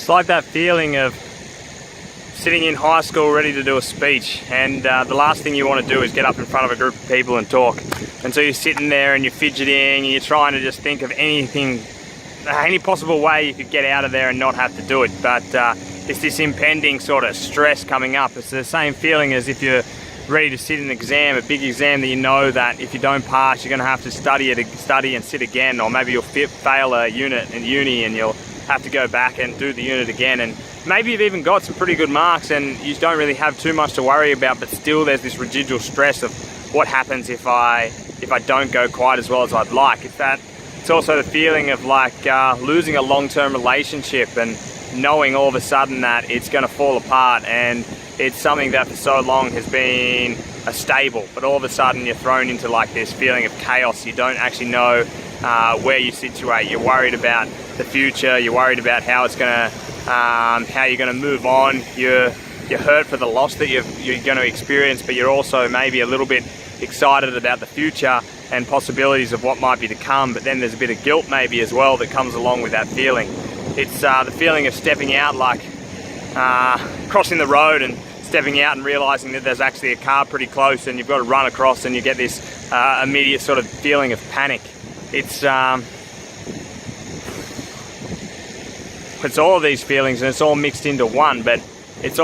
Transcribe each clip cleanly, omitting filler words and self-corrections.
It's like that feeling of sitting in high school ready to do a speech, and the last thing you want to do is get up in front of a group of people and talk. And so you're sitting there and you're fidgeting and you're trying to just think of anything, any possible way you could get out of there and not have to do it. But it's this impending sort of stress coming up. It's the same feeling as if you're ready to sit an exam, a big exam that you know that if you don't pass, you're going to have to study and sit again, or maybe you'll fail a unit in uni and you'll have to go back and do the unit again. And maybe you've even got some pretty good marks and you don't really have too much to worry about, but still there's this residual stress of what happens if I don't go quite as well as I'd like. It's also the feeling of like losing a long-term relationship and knowing all of a sudden that it's going to fall apart, and it's something that for so long has been a stable, but all of a sudden you're thrown into like this feeling of chaos. You don't actually know where you situate. You're worried about the future. You're worried about how it's gonna, how you're gonna move on. You're hurt for the loss that you're going to experience, but you're also maybe a little bit excited about the future and possibilities of what might be to come. But then there's a bit of guilt maybe as well that comes along with that feeling. It's the feeling of stepping out, like crossing the road and stepping out and realizing that there's actually a car pretty close and you've got to run across, and you get this immediate sort of feeling of panic. It's all of these feelings and it's all mixed into one, but it's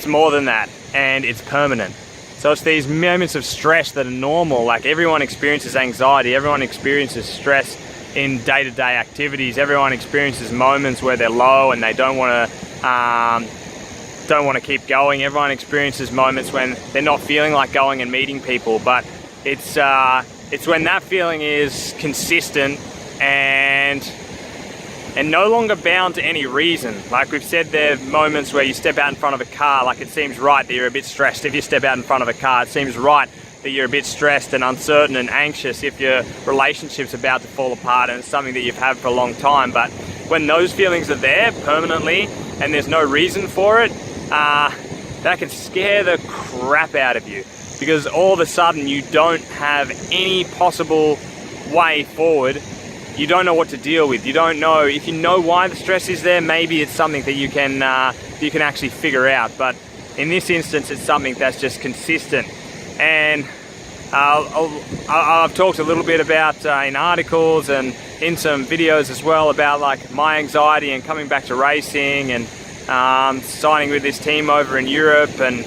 more than that, and it's permanent. So it's these moments of stress that are normal. Like everyone experiences anxiety, everyone experiences stress in day-to-day activities, everyone experiences moments where they're low and they don't want to keep going. Everyone experiences moments when they're not feeling like going and meeting people, but it's when that feeling is consistent and no longer bound to any reason. Like we've said, there are moments where you step out in front of a car, like it seems right that you're a bit stressed. If you step out in front of a car, it seems right that you're a bit stressed and uncertain and anxious if your relationship's about to fall apart and it's something that you've had for a long time. But when those feelings are there permanently and there's no reason for it, that can scare the crap out of you, because all of a sudden you don't have any possible way forward. You don't know what to deal with. You don't know, if you know why the stress is there, maybe it's something that you can actually figure out. But in this instance, it's something that's just consistent. And I've talked a little bit about in articles and in some videos as well about like my anxiety and coming back to racing and signing with this team over in Europe and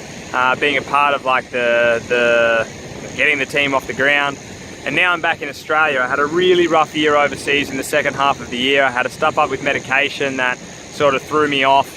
being a part of like the getting the team off the ground. And now I'm back in Australia. I had a really rough year overseas in the second half of the year. I had to stuff up with medication that sort of threw me off.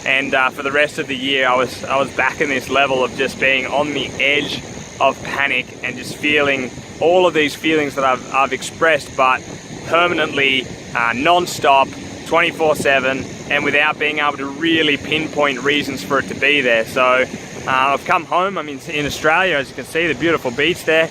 And for the rest of the year, I was back in this level of just being on the edge of panic and just feeling all of these feelings that I've expressed, but permanently, non-stop, 24/7, and without being able to really pinpoint reasons for it to be there. So I've come home. I'm in Australia, as you can see, the beautiful beach there.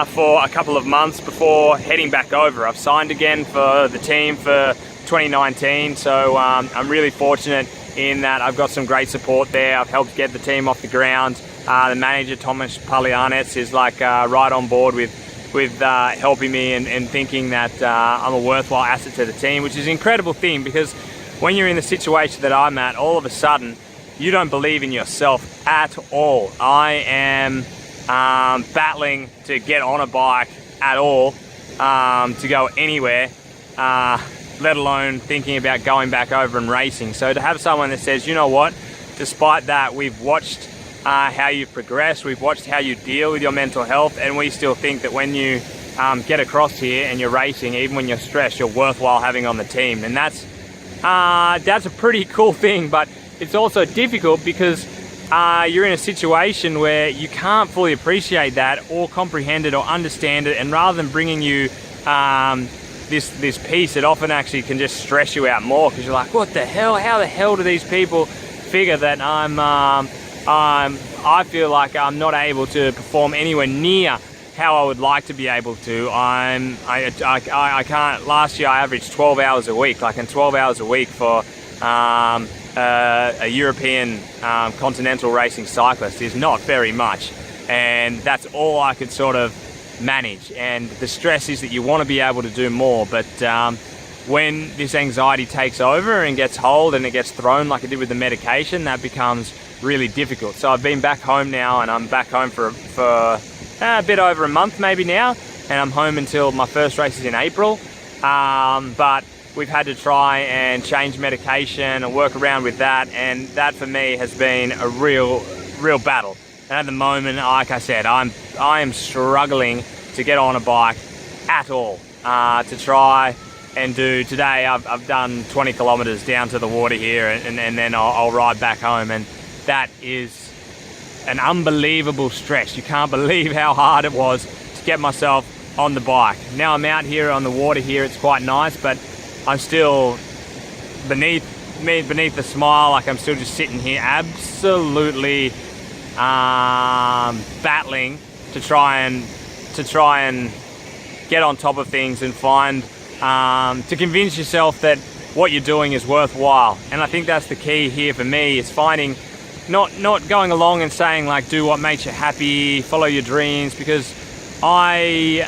For a couple of months before heading back over. I've signed again for the team for 2019, so I'm really fortunate in that I've got some great support there. I've helped get the team off the ground. The manager, Thomas Palianets, is like right on board with helping me and thinking that I'm a worthwhile asset to the team, which is an incredible thing, because when you're in the situation that I'm at, all of a sudden you don't believe in yourself at all. I am battling to get on a bike at all, to go anywhere, let alone thinking about going back over and racing. So to have someone that says, you know what, despite that, we've watched how you progress, we've watched how you deal with your mental health, and we still think that when you get across here and you're racing, even when you're stressed, you're worthwhile having on the team. And that's a pretty cool thing, but it's also difficult because you're in a situation where you can't fully appreciate that or comprehend it or understand it, and rather than bringing you this peace, it often actually can just stress you out more, because you're like, what the hell? How the hell do these people figure that I feel like I'm not able to perform anywhere near how I would like to be able to? I can't. Last year I averaged 12 hours a week, and 12 hours a week for a European Continental racing cyclist is not very much, and that's all I could sort of manage. And the stress is that you want to be able to do more, but when this anxiety takes over and gets hold and it gets thrown like it did with the medication, that becomes really difficult. So I've been back home now, and I'm back home for a bit over a month maybe now, and I'm home until my first race is in April. But we've had to try and change medication and work around with that, and that for me has been a real battle. And at the moment, like I said, I am struggling to get on a bike at all. To try and do, today I've done 20 kilometers down to the water here, and then I'll ride back home, and that is an unbelievable stress. You can't believe how hard it was to get myself on the bike. Now I'm out here on the water here, it's quite nice, but I'm still beneath the smile, like I'm still just sitting here absolutely battling to try and get on top of things and find to convince yourself that what you're doing is worthwhile. And I think that's the key here for me, is finding, not going along and saying like do what makes you happy, follow your dreams, because the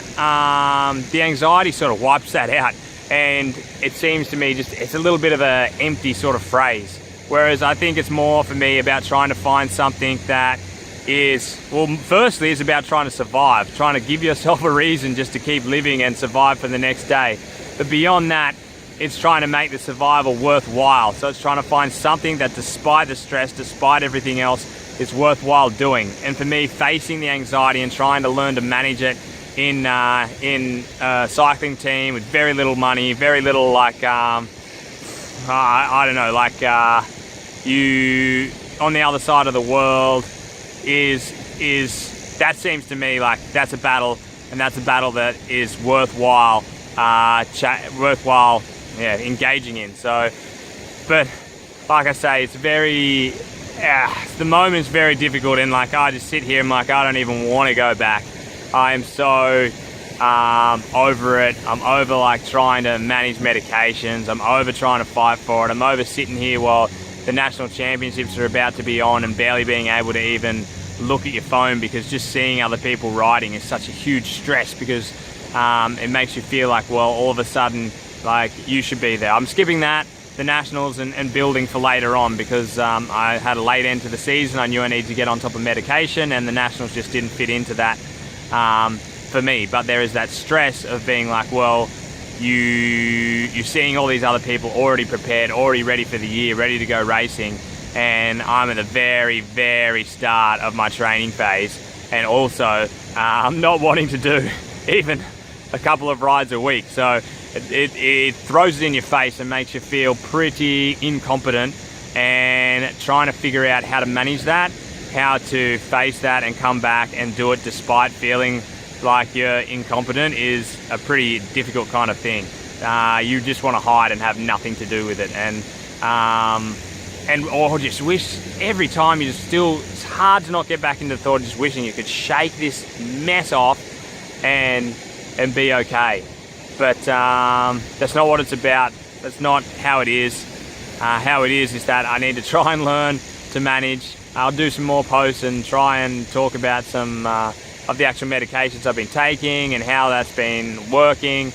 anxiety sort of wipes that out, and it seems to me just it's a little bit of an empty sort of phrase. Whereas I think it's more for me about trying to find something that is, well, firstly is about trying to survive, trying to give yourself a reason just to keep living and survive for the next day. But beyond that, it's trying to make the survival worthwhile. So it's trying to find something that, despite the stress, despite everything else, is worthwhile doing. And for me, facing the anxiety and trying to learn to manage it in a cycling team with very little money, very little like, I don't know, like you on the other side of the world, is that seems to me like that's a battle, and that's a battle that is worthwhile engaging in. So, but like I say, it's very the moment's very difficult, and like I just sit here and like I don't even want to go back. I am so over it. I'm over like trying to manage medications. I'm over trying to fight for it. I'm over sitting here while the national championships are about to be on and barely being able to even look at your phone, because just seeing other people riding is such a huge stress, because it makes you feel like, well, all of a sudden like you should be there. I'm skipping that, the nationals, and building for later on, because I had a late end to the season. I knew I needed to get on top of medication, and the nationals just didn't fit into that for me. But there is that stress of being like, well, you're seeing all these other people already prepared, already ready for the year, ready to go racing, and I'm at the very, very start of my training phase, and also I'm not wanting to do even a couple of rides a week. So it throws it in your face and makes you feel pretty incompetent, and trying to figure out how to manage that, how to face that and come back and do it despite feeling like you're incompetent is a pretty difficult kind of thing. You just want to hide and have nothing to do with it, or just wish every time it's hard to not get back into the thought of just wishing you could shake this mess off and be okay. But that's not what it's about. That's not how it is. How it is that I need to try and learn to manage. I'll do some more posts and try and talk about some of the actual medications I've been taking and how that's been working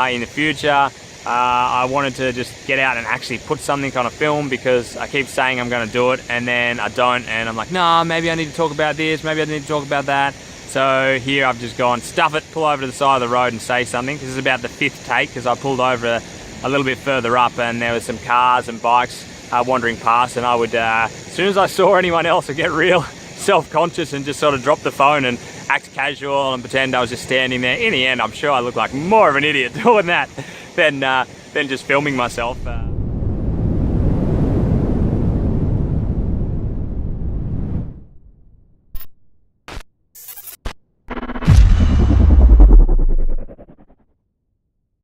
in the future. I wanted to just get out and actually put something on a film, because I keep saying I'm going to do it and then I don't, and I'm like, nah, maybe I need to talk about this, maybe I need to talk about that. So here I've just gone, stuff it, pull over to the side of the road and say something. This is about the 5th take, because I pulled over a little bit further up and there was some cars and bikes wandering past, and I would, as soon as I saw anyone else, I'd get real self-conscious and just sort of drop the phone and act casual and pretend I was just standing there. In the end, I'm sure I look like more of an idiot doing that than just filming myself.